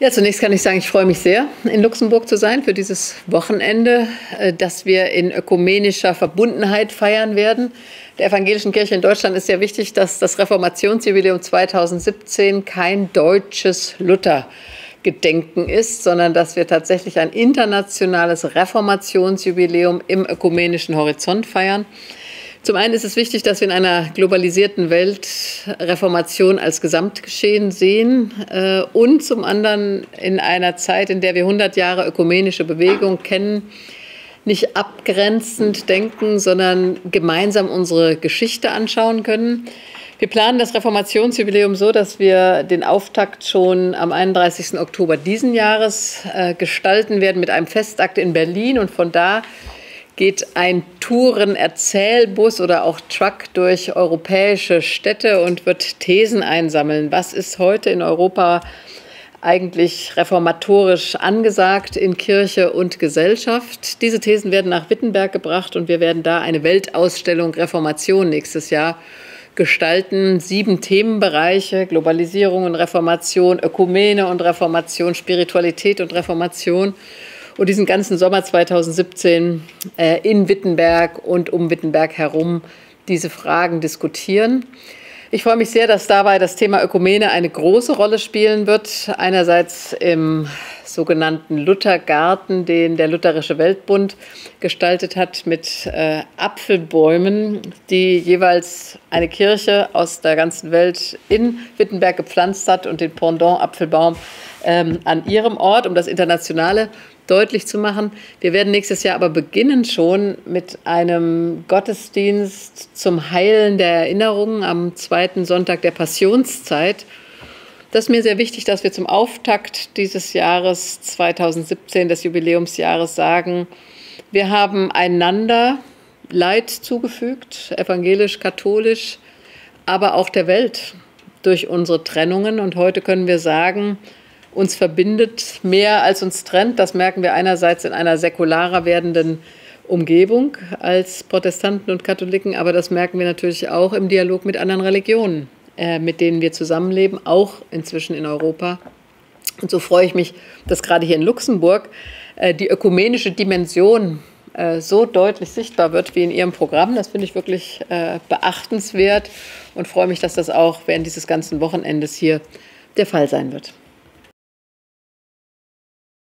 Ja, zunächst kann ich sagen, ich freue mich sehr, in Luxemburg zu sein für dieses Wochenende, das wir in ökumenischer Verbundenheit feiern werden. Der Evangelischen Kirche in Deutschland ist ja wichtig, dass das Reformationsjubiläum 2017 kein deutsches Luthergedenken ist, sondern dass wir tatsächlich ein internationales Reformationsjubiläum im ökumenischen Horizont feiern. Zum einen ist es wichtig, dass wir in einer globalisierten Welt Reformation als Gesamtgeschehen sehen und zum anderen in einer Zeit, in der wir 100 Jahre ökumenische Bewegung kennen, nicht abgrenzend denken, sondern gemeinsam unsere Geschichte anschauen können. Wir planen das Reformationsjubiläum so, dass wir den Auftakt schon am 31. Oktober diesen Jahres gestalten werden mit einem Festakt in Berlin, und von da geht ein Touren-Erzählbus oder auch Truck durch europäische Städte und wird Thesen einsammeln. Was ist heute in Europa eigentlich reformatorisch angesagt in Kirche und Gesellschaft? Diese Thesen werden nach Wittenberg gebracht und wir werden da eine Weltausstellung Reformation nächstes Jahr gestalten. 7 Themenbereiche: Globalisierung und Reformation, Ökumene und Reformation, Spiritualität und Reformation. Und diesen ganzen Sommer 2017 in Wittenberg und um Wittenberg herum diese Fragen diskutieren. Ich freue mich sehr, dass dabei das Thema Ökumene eine große Rolle spielen wird. Einerseits im sogenannten Luthergarten, den der Lutherische Weltbund gestaltet hat mit Apfelbäumen, die jeweils eine Kirche aus der ganzen Welt in Wittenberg gepflanzt hat, und den Pendant-Apfelbaum an ihrem Ort, um das Internationale deutlich zu machen. Wir werden nächstes Jahr aber beginnen schon mit einem Gottesdienst zum Heilen der Erinnerungen am 2. Sonntag der Passionszeit. Das ist mir sehr wichtig, dass wir zum Auftakt dieses Jahres 2017, des Jubiläumsjahres, sagen: Wir haben einander Leid zugefügt, evangelisch, katholisch, aber auch der Welt durch unsere Trennungen. Und heute können wir sagen, uns verbindet mehr als uns trennt. Das merken wir einerseits in einer säkularer werdenden Umgebung als Protestanten und Katholiken, aber das merken wir natürlich auch im Dialog mit anderen Religionen, mit denen wir zusammenleben, auch inzwischen in Europa. Und so freue ich mich, dass gerade hier in Luxemburg die ökumenische Dimension so deutlich sichtbar wird wie in Ihrem Programm. Das finde ich wirklich beachtenswert und freue mich, dass das auch während dieses ganzen Wochenendes hier der Fall sein wird.